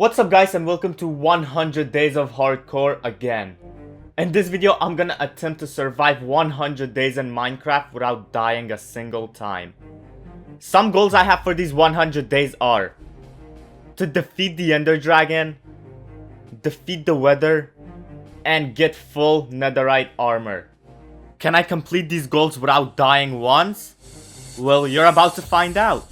What's up guys, and welcome to 100 days of hardcore again. In this video I'm gonna attempt to survive 100 days in Minecraft without dying a single time. Some goals I have for these 100 days are to defeat the Ender Dragon, defeat the Wither, and get full netherite armor. Can I complete these goals without dying once? Well, you're about to find out.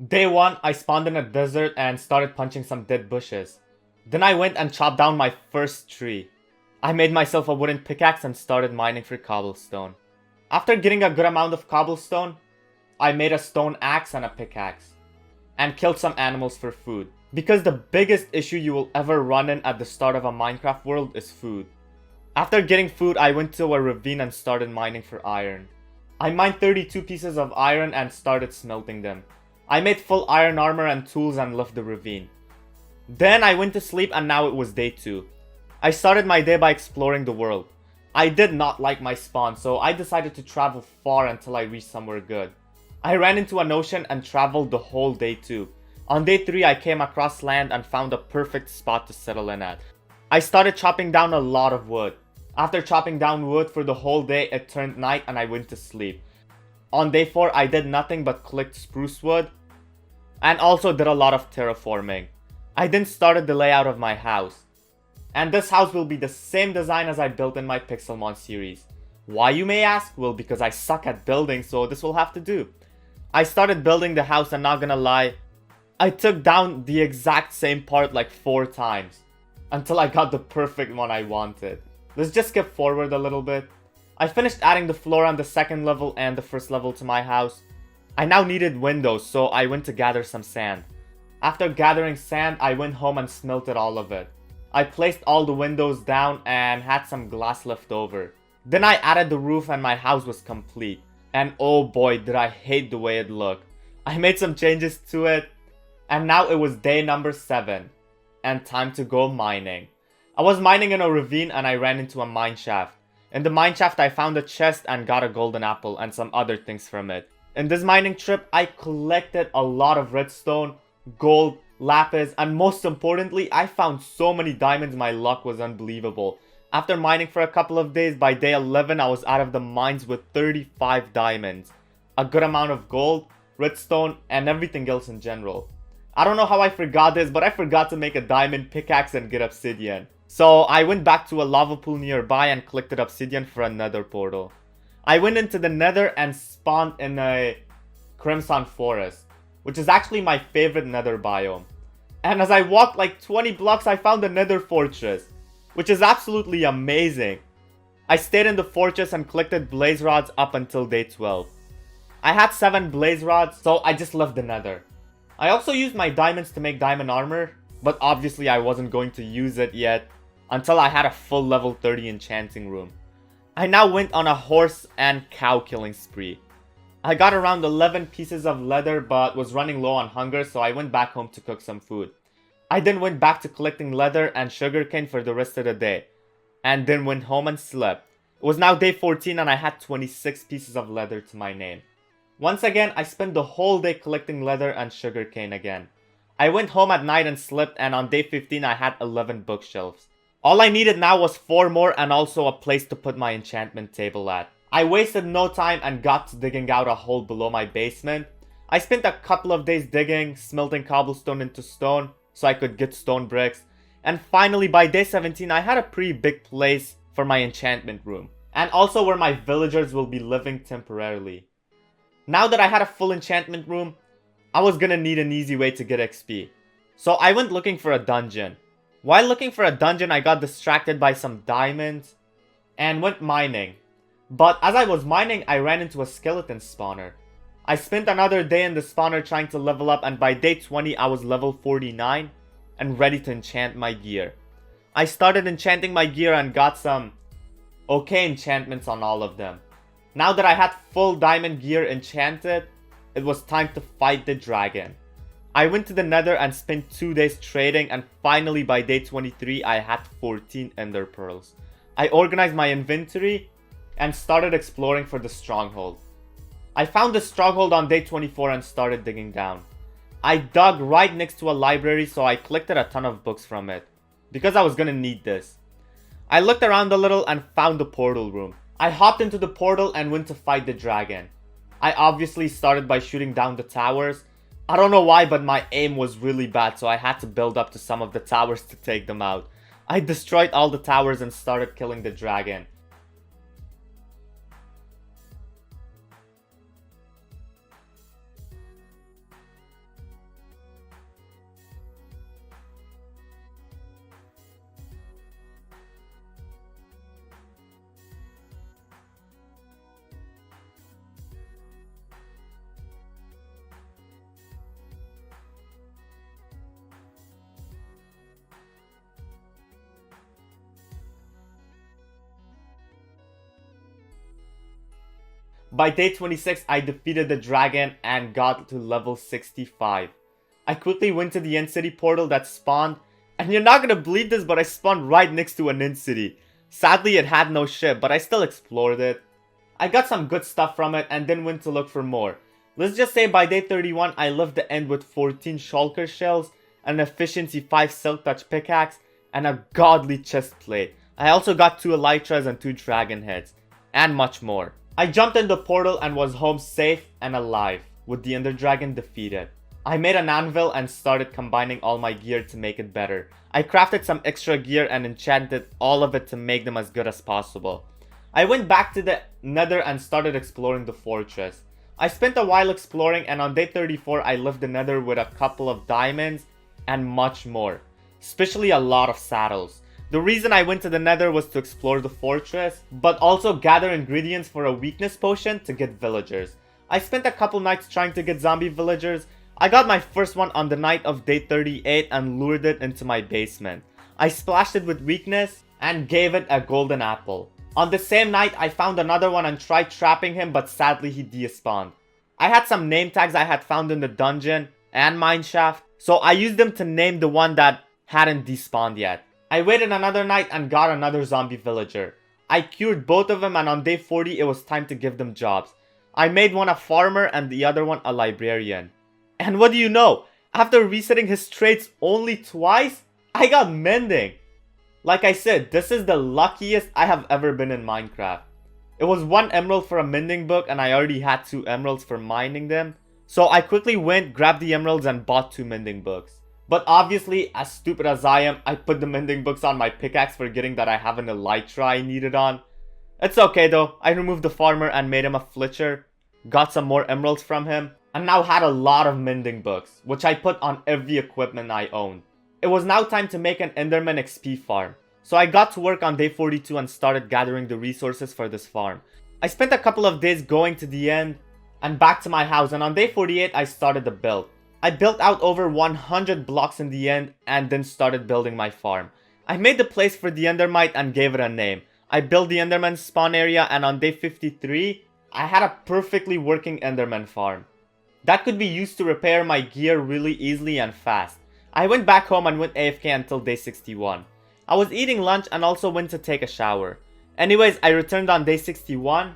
Day 1, I spawned in a desert and started punching some dead bushes. Then I went and chopped down my first tree. I made myself a wooden pickaxe and started mining for cobblestone. After getting a good amount of cobblestone, I made a stone axe and a pickaxe. And killed some animals for food. Because the biggest issue you will ever run in at the start of a Minecraft world is food. After getting food, I went to a ravine and started mining for iron. I mined 32 pieces of iron and started smelting them. I made full iron armor and tools and left the ravine. Then I went to sleep and now it was day 2. I started my day by exploring the world. I did not like my spawn, so I decided to travel far until I reached somewhere good. I ran into an ocean and traveled the whole day too. On day 3 I came across land and found a perfect spot to settle in at. I started chopping down a lot of wood. After chopping down wood for the whole day, it turned night and I went to sleep. On day 4 I did nothing but collect spruce wood and also did a lot of terraforming. I then started the layout of my house. And this house will be the same design as I built in my Pixelmon series. Why, you may ask? Well, because I suck at building, so this will have to do. I started building the house and not gonna lie, I took down the exact same part like 4 times until I got the perfect one I wanted. Let's just skip forward a little bit. I finished adding the floor on the second level and the first level to my house. I now needed windows, so I went to gather some sand. After gathering sand, I went home and smelted all of it. I placed all the windows down and had some glass left over. Then I added the roof and my house was complete. And oh boy, did I hate the way it looked. I made some changes to it. And now it was day number 7. And time to go mining. I was mining in a ravine and I ran into a mine shaft. In the mine shaft I found a chest and got a golden apple and some other things from it. In this mining trip I collected a lot of redstone, gold, lapis, and most importantly I found so many diamonds my luck was unbelievable. After mining for a couple of days, by day 11 I was out of the mines with 35 diamonds. A good amount of gold, redstone, and everything else in general. I don't know how I forgot this, but I forgot to make a diamond pickaxe and get obsidian. So I went back to a lava pool nearby and collected obsidian for a nether portal. I went into the nether and spawned in a crimson forest, which is actually my favorite nether biome. And as I walked like 20 blocks I found a nether fortress, which is absolutely amazing. I stayed in the fortress and collected blaze rods up until day 12. I had 7 blaze rods, so I just left the nether. I also used my diamonds to make diamond armor, but obviously I wasn't going to use it yet until I had a full level 30 enchanting room. I now went on a horse and cow killing spree. I got around 11 pieces of leather but was running low on hunger, so I went back home to cook some food. I then went back to collecting leather and sugarcane for the rest of the day, and then went home and slept. It was now day 14 and I had 26 pieces of leather to my name. Once again, I spent the whole day collecting leather and sugarcane again. I went home at night and slept, and on day 15 I had 11 bookshelves. All I needed now was 4 more and also a place to put my enchantment table at. I wasted no time and got to digging out a hole below my basement. I spent a couple of days digging, smelting cobblestone into stone so I could get stone bricks. And finally by day 17 I had a pretty big place for my enchantment room. And also where my villagers will be living temporarily. Now that I had a full enchantment room, I was gonna need an easy way to get XP. So I went looking for a dungeon. While looking for a dungeon, I got distracted by some diamonds and went mining. But as I was mining, I ran into a skeleton spawner. I spent another day in the spawner trying to level up, and by day 20 I was level 49 and ready to enchant my gear. I started enchanting my gear and got some okay enchantments on all of them. Now that I had full diamond gear enchanted, it was time to fight the dragon. I went to the nether and spent 2 days trading, and finally by day 23 I had 14 ender pearls. I organized my inventory and started exploring for the stronghold. I found the stronghold on day 24 and started digging down. I dug right next to a library, so I collected a ton of books from it, because I was gonna need this. I looked around a little and found the portal room. I hopped into the portal and went to fight the dragon. I obviously started by shooting down the towers. I don't know why, but my aim was really bad, so I had to build up to some of the towers to take them out. I destroyed all the towers and started killing the dragon. By day 26, I defeated the dragon and got to level 65. I quickly went to the end city portal that spawned, and you're not gonna believe this, but I spawned right next to an end city. Sadly, it had no ship, but I still explored it. I got some good stuff from it and then went to look for more. Let's just say by day 31, I left the end with 14 shulker shells, an efficiency 5 silk touch pickaxe, and a godly chest plate. I also got 2 elytras and 2 dragon heads, and much more. I jumped in the portal and was home safe and alive, with the ender dragon defeated. I made an anvil and started combining all my gear to make it better. I crafted some extra gear and enchanted all of it to make them as good as possible. I went back to the nether and started exploring the fortress. I spent a while exploring, and on day 34 I left the nether with a couple of diamonds and much more, especially a lot of saddles. The reason I went to the nether was to explore the fortress, but also gather ingredients for a weakness potion to get villagers. I spent a couple nights trying to get zombie villagers. I got my first one on the night of day 38 and lured it into my basement. I splashed it with weakness and gave it a golden apple. On the same night, I found another one and tried trapping him, but sadly he despawned. I had some name tags I had found in the dungeon and mineshaft, so I used them to name the one that hadn't despawned yet. I waited another night and got another zombie villager. I cured both of them, and on day 40 it was time to give them jobs. I made one a farmer and the other one a librarian. And what do you know? After resetting his traits only twice, I got mending. Like I said, this is the luckiest I have ever been in Minecraft. It was 1 emerald for a mending book, and I already had 2 emeralds for mining them. So I quickly went, grabbed the emeralds and bought 2 mending books. But obviously, as stupid as I am, I put the mending books on my pickaxe, forgetting that I have an elytra I needed on. It's okay though, I removed the farmer and made him a flitcher, got some more emeralds from him, and now had a lot of mending books, which I put on every equipment I owned. It was now time to make an Enderman XP farm, so I got to work on day 42 and started gathering the resources for this farm. I spent a couple of days going to the end and back to my house, and on day 48 I started the build. I built out over 100 blocks in the end and then started building my farm. I made the place for the Endermite and gave it a name. I built the Enderman spawn area, and on day 53, I had a perfectly working Enderman farm that could be used to repair my gear really easily and fast. I went back home and went AFK until day 61. I was eating lunch and also went to take a shower. Anyways, I returned on day 61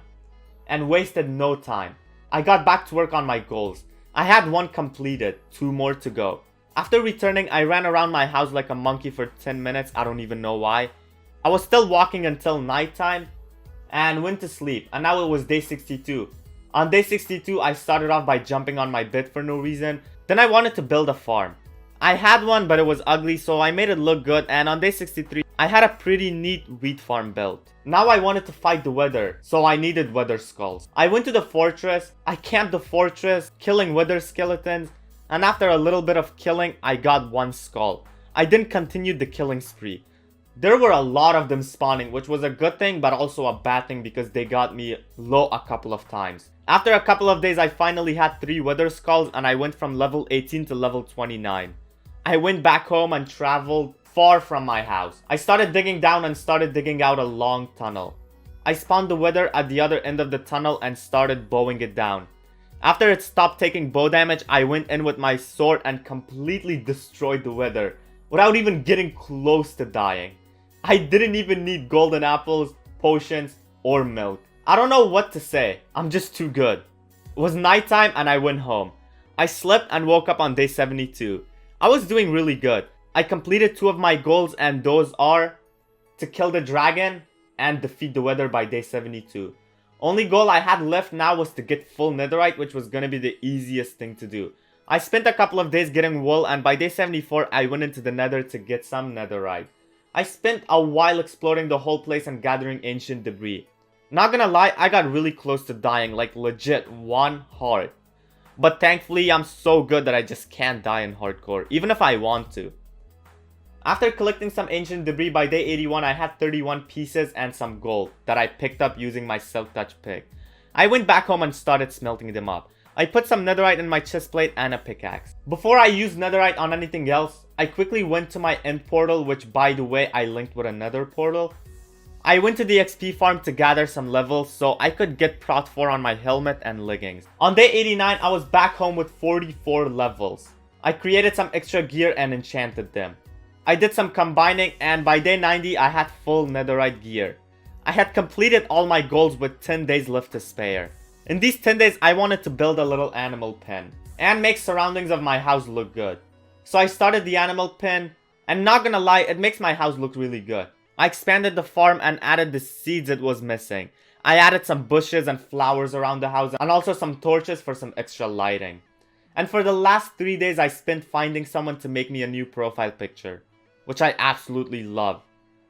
and wasted no time. I got back to work on my goals. I had 1 completed, 2 more to go. After returning, I ran around my house like a monkey for 10 minutes, I don't even know why. I was still walking until nighttime and went to sleep, and now it was day 62. On day 62, I started off by jumping on my bed for no reason. Then I wanted to build a farm. I had one, but it was ugly, so I made it look good, and on day 63, I had a pretty neat wheat farm built. Now I wanted to fight the wither, so I needed wither skulls. I went to the fortress, I camped the fortress, killing wither skeletons, and after a little bit of killing, I got 1 skull. I then continued the killing spree. There were a lot of them spawning, which was a good thing, but also a bad thing because they got me low a couple of times. After a couple of days, I finally had 3 wither skulls, and I went from level 18 to level 29. I went back home and traveled far from my house. I started digging down and started digging out a long tunnel. I spawned the wither at the other end of the tunnel and started bowing it down. After it stopped taking bow damage, I went in with my sword and completely destroyed the wither without even getting close to dying. I didn't even need golden apples, potions, or milk. I don't know what to say, I'm just too good. It was nighttime and I went home. I slept and woke up on day 72. I was doing really good. I completed 2 of my goals, and those are to kill the dragon and defeat the wither by day 72. Only goal I had left now was to get full netherite, which was gonna be the easiest thing to do. I spent a couple of days getting wool, and by day 74 I went into the nether to get some netherite. I spent a while exploring the whole place and gathering ancient debris. Not gonna lie, I got really close to dying, like legit 1 heart. But thankfully I'm so good that I just can't die in hardcore, even if I want to. After collecting some ancient debris by day 81, I had 31 pieces and some gold that I picked up using my silk touch pick. I went back home and started smelting them up. I put some netherite in my chest plate and a pickaxe. Before I used netherite on anything else, I quickly went to my end portal, which by the way I linked with another portal. I went to the XP farm to gather some levels so I could get prot 4 on my helmet and leggings. On day 89, I was back home with 44 levels. I created some extra gear and enchanted them. I did some combining, and by day 90 I had full netherite gear. I had completed all my goals with 10 days left to spare. In these 10 days I wanted to build a little animal pen and make surroundings of my house look good. So I started the animal pen, and not gonna lie, it makes my house look really good. I expanded the farm and added the seeds it was missing. I added some bushes and flowers around the house and also some torches for some extra lighting. And for the last 3 days I spent finding someone to make me a new profile picture, which I absolutely love.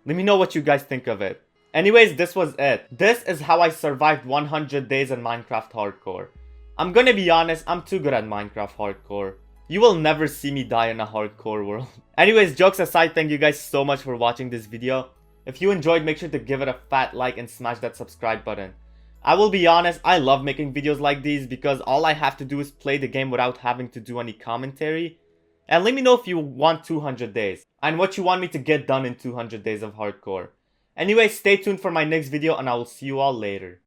Let me know what you guys think of it. Anyways, this was it. This is how I survived 100 days in Minecraft Hardcore. I'm gonna be honest, I'm too good at Minecraft Hardcore. You will never see me die in a hardcore world. Anyways, jokes aside, thank you guys so much for watching this video. If you enjoyed, make sure to give it a fat like and smash that subscribe button. I will be honest, I love making videos like these because all I have to do is play the game without having to do any commentary. And let me know if you want 200 days and what you want me to get done in 200 days of hardcore. Anyway, stay tuned for my next video and I will see you all later.